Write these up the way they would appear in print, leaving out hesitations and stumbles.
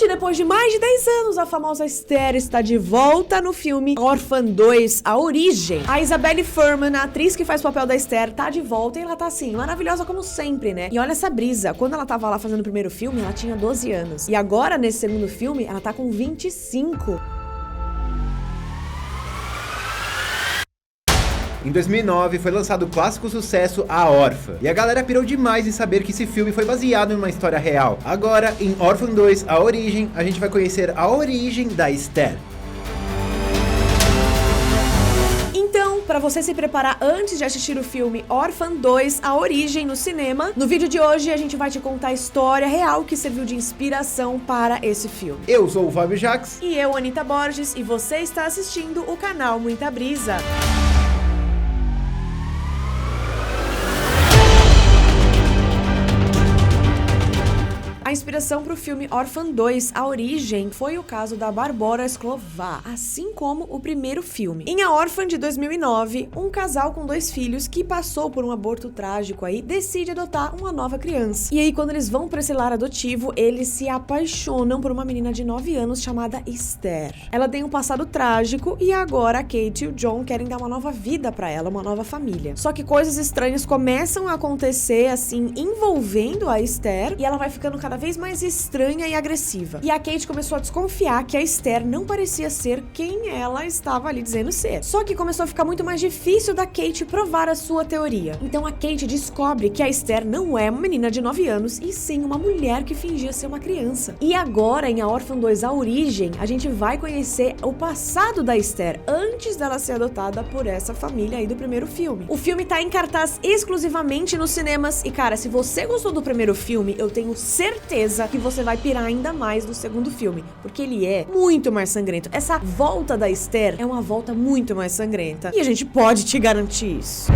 Hoje, depois de mais de 10 anos, a famosa Esther está de volta no filme Orphan 2, A Origem. A Isabelle Fuhrman, a atriz que faz o papel da Esther, tá de volta e ela tá assim, maravilhosa como sempre, né? E olha essa brisa, quando ela tava lá fazendo o primeiro filme, ela tinha 12 anos. E agora, nesse segundo filme, ela tá com 25. Em 2009, foi lançado o clássico sucesso A Órfã, e a galera pirou demais em saber que esse filme foi baseado em uma história real. Agora, em Orphan 2, A Origem, a gente vai conhecer a origem da Esther. Então, para você se preparar antes de assistir o filme Orphan 2, A Origem no cinema, no vídeo de hoje a gente vai te contar a história real que serviu de inspiração para esse filme. Eu sou o Fábio Jax. E eu, Anitta Borges, e você está assistindo o canal Muita Brisa. A inspiração para o filme Orphan 2, A Origem, foi o caso da Barbora Sklová, assim como o primeiro filme. Em A Órfã de 2009, um casal com 2 filhos que passou por um aborto trágico aí decide adotar uma nova criança. E aí, quando eles vão para esse lar adotivo, eles se apaixonam por uma menina de 9 anos chamada Esther. Ela tem um passado trágico e agora a Kate e o John querem dar uma nova vida para ela, uma nova família. Só que coisas estranhas começam a acontecer, assim, envolvendo a Esther, e ela vai ficando cada vez mais estranha e agressiva. E a Kate começou a desconfiar que a Esther não parecia ser quem ela estava ali dizendo ser. Só que começou a ficar muito mais difícil da Kate provar a sua teoria. Então a Kate descobre que a Esther não é uma menina de 9 anos, e sim uma mulher que fingia ser uma criança. E agora, em A Órfã 2, A Origem, a gente vai conhecer o passado da Esther, antes dela ser adotada por essa família aí do primeiro filme. O filme tá em cartaz exclusivamente nos cinemas, e cara, se você gostou do primeiro filme, eu tenho certeza que você vai pirar ainda mais no segundo filme, porque ele é muito mais sangrento. Essa volta da Esther é uma volta muito mais sangrenta, e a gente pode te garantir isso.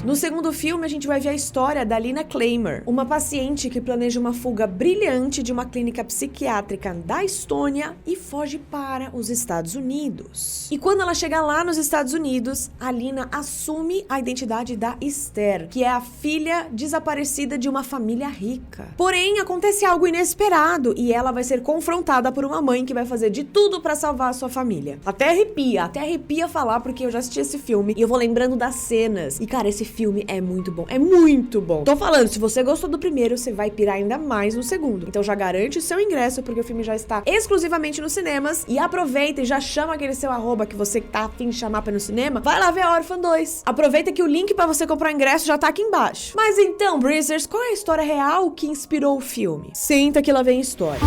No segundo filme, a gente vai ver a história da Lina Kleimer, uma paciente que planeja uma fuga brilhante de uma clínica psiquiátrica da Estônia e foge para os Estados Unidos. E quando ela chega lá nos Estados Unidos, a Lina assume a identidade da Esther, que é a filha desaparecida de uma família rica. Porém, acontece algo inesperado e ela vai ser confrontada por uma mãe que vai fazer de tudo para salvar a sua família. Até arrepia falar, porque eu já assisti esse filme e eu vou lembrando das cenas. E cara, esse filme é muito bom, é muito bom. Tô falando, se você gostou do primeiro, você vai pirar ainda mais no segundo. Então já garante o seu ingresso, porque o filme já está exclusivamente nos cinemas. E aproveita e já chama aquele seu arroba que você tá a fim de chamar pra ir no cinema. Vai lá ver a Orphan 2. Aproveita que o link pra você comprar o ingresso já tá aqui embaixo. Mas então, Breezers, qual é a história real que inspirou o filme? Senta que lá vem a história.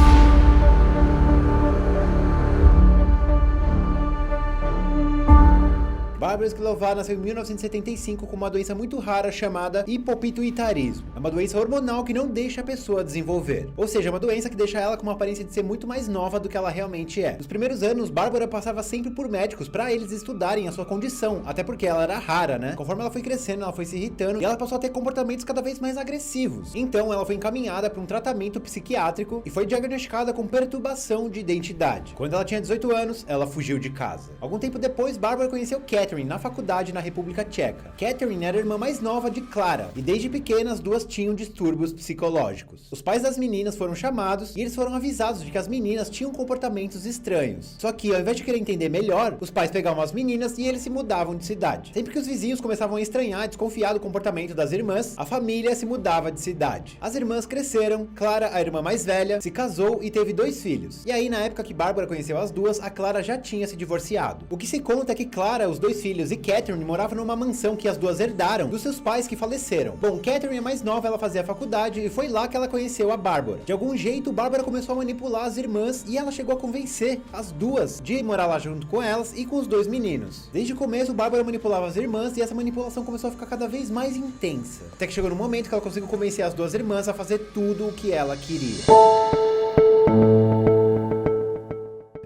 Barbora Sklová nasceu em 1975 com uma doença muito rara chamada hipopituitarismo. É uma doença hormonal que não deixa a pessoa desenvolver. Ou seja, é uma doença que deixa ela com uma aparência de ser muito mais nova do que ela realmente é. Nos primeiros anos, Bárbara passava sempre por médicos para eles estudarem a sua condição, até porque ela era rara, né? Conforme ela foi crescendo, ela foi se irritando e ela passou a ter comportamentos cada vez mais agressivos. Então, ela foi encaminhada para um tratamento psiquiátrico e foi diagnosticada com perturbação de identidade. Quando ela tinha 18 anos, ela fugiu de casa. Algum tempo depois, Bárbara conheceu Catherine na faculdade na República Tcheca. Catherine era a irmã mais nova de Clara, e desde pequena as duas tinham distúrbios psicológicos. Os pais das meninas foram chamados e eles foram avisados de que as meninas tinham comportamentos estranhos. Só que, ao invés de querer entender melhor, os pais pegavam as meninas e eles se mudavam de cidade. Sempre que os vizinhos começavam a estranhar e desconfiar do comportamento das irmãs, a família se mudava de cidade. As irmãs cresceram, Clara, a irmã mais velha, se casou e teve 2 filhos. E aí, na época que Bárbara conheceu as duas, a Clara já tinha se divorciado. O que se conta é que Clara, os 2 filhos e Catherine moravam numa mansão que as duas herdaram dos seus pais que faleceram. Bom, Catherine é mais nova, ela fazia faculdade e foi lá que ela conheceu a Bárbara. De algum jeito, Bárbara começou a manipular as irmãs e ela chegou a convencer as duas de morar lá junto com elas e com os 2 meninos. Desde o começo, Bárbara manipulava as irmãs e essa manipulação começou a ficar cada vez mais intensa. Até que chegou no momento que ela conseguiu convencer as 2 irmãs a fazer tudo o que ela queria.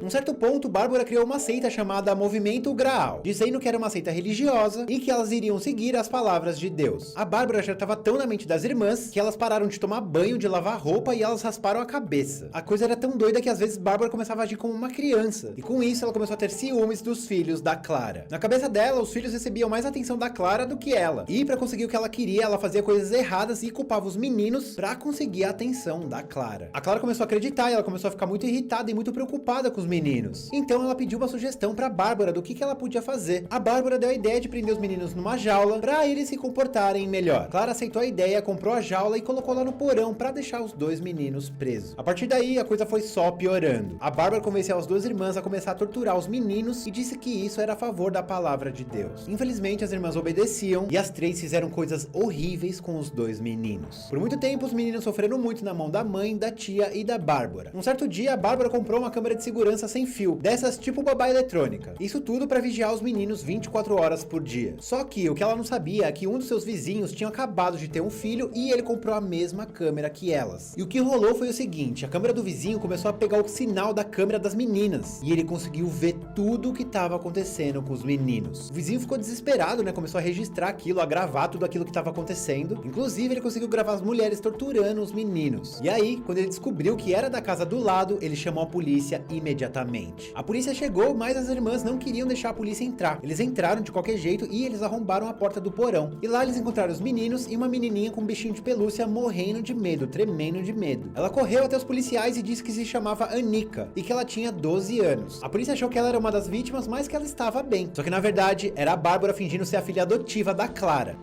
Um certo ponto, Bárbara criou uma seita chamada Movimento Graal, dizendo que era uma seita religiosa e que elas iriam seguir as palavras de Deus. A Bárbara já estava tão na mente das irmãs que elas pararam de tomar banho, de lavar roupa e elas rasparam a cabeça. A coisa era tão doida que às vezes Bárbara começava a agir como uma criança, e com isso ela começou a ter ciúmes dos filhos da Clara. Na cabeça dela, os filhos recebiam mais atenção da Clara do que ela, e pra conseguir o que ela queria, ela fazia coisas erradas e culpava os meninos pra conseguir a atenção da Clara. A Clara começou a acreditar e ela começou a ficar muito irritada e muito preocupada com os meninos. Então ela pediu uma sugestão pra Bárbara do que ela podia fazer. A Bárbara deu a ideia de prender os meninos numa jaula pra eles se comportarem melhor. Clara aceitou a ideia, comprou a jaula e colocou lá no porão pra deixar os dois meninos presos. A partir daí, a coisa foi só piorando. A Bárbara convenceu as duas irmãs a começar a torturar os meninos e disse que isso era a favor da palavra de Deus. Infelizmente, as irmãs obedeciam e as três fizeram coisas horríveis com os dois meninos. Por muito tempo, os meninos sofreram muito na mão da mãe, da tia e da Bárbara. Um certo dia, a Bárbara comprou uma câmera de segurança sem fio, dessas tipo babá eletrônica. Isso tudo pra vigiar os meninos 24 horas por dia. Só que o que ela não sabia é que um dos seus vizinhos tinha acabado de ter um filho e ele comprou a mesma câmera que elas. E o que rolou foi o seguinte: a câmera do vizinho começou a pegar o sinal da câmera das meninas e ele conseguiu ver tudo o que estava acontecendo com os meninos. O vizinho ficou desesperado, né? Começou a registrar aquilo, a gravar tudo aquilo que estava acontecendo. Inclusive, ele conseguiu gravar as mulheres torturando os meninos. E aí, quando ele descobriu que era da casa do lado, ele chamou a polícia imediatamente. A polícia chegou, mas as irmãs não queriam deixar a polícia entrar. Eles entraram de qualquer jeito e eles arrombaram a porta do porão. E lá eles encontraram os meninos e uma menininha com um bichinho de pelúcia morrendo de medo, tremendo de medo. Ela correu até os policiais e disse que se chamava Anica e que ela tinha 12 anos. A polícia achou que ela era uma das vítimas, mas que ela estava bem. Só que na verdade era a Bárbara fingindo ser a filha adotiva da Clara.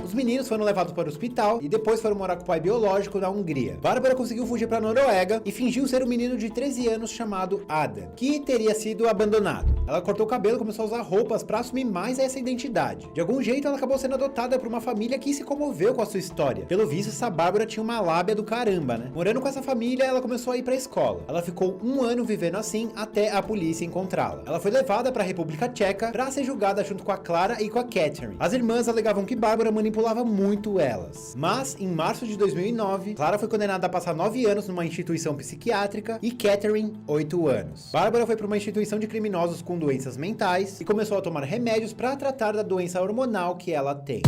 Os meninos foram levados para o hospital e depois foram morar com o pai biológico na Hungria. Bárbara conseguiu fugir para a Noruega e fingiu ser um menino de 13 anos chamado Adam, que teria sido abandonado. Ela cortou o cabelo e começou a usar roupas para assumir mais essa identidade. De algum jeito, ela acabou sendo adotada por uma família que se comoveu com a sua história. Pelo visto, essa Bárbara tinha uma lábia do caramba, né? Morando com essa família, ela começou a ir para a escola. Ela ficou 1 ano vivendo assim até a polícia encontrá-la. Ela foi levada para a República Tcheca para ser julgada junto com a Clara e com a Catherine. As irmãs alegavam que Bárbara manipulava muito elas. Mas, em março de 2009, Clara foi condenada a passar 9 anos numa instituição psiquiátrica e Catherine, 8 anos. Bárbara foi para uma instituição de criminosos com doenças mentais e começou a tomar remédios para tratar da doença hormonal que ela tem.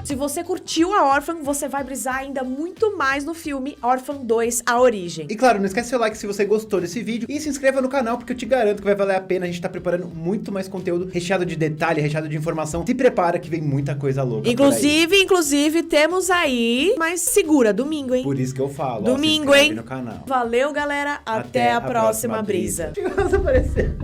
Se você curtiu a Orphan, você vai brisar ainda muito mais no filme Orphan 2, A Origem. E claro, não esquece seu like se você gostou desse vídeo e se inscreva no canal, porque eu te garanto que vai valer a pena. A gente tá preparando muito mais conteúdo recheado de detalhe, recheado de informação. Se prepara que vem muita coisa louca. Inclusive, temos aí, mas segura, domingo, hein? Por isso que eu falo. Domingo, ó, se hein? no canal. Valeu, galera. Até a próxima brisa. Vamos aparecer.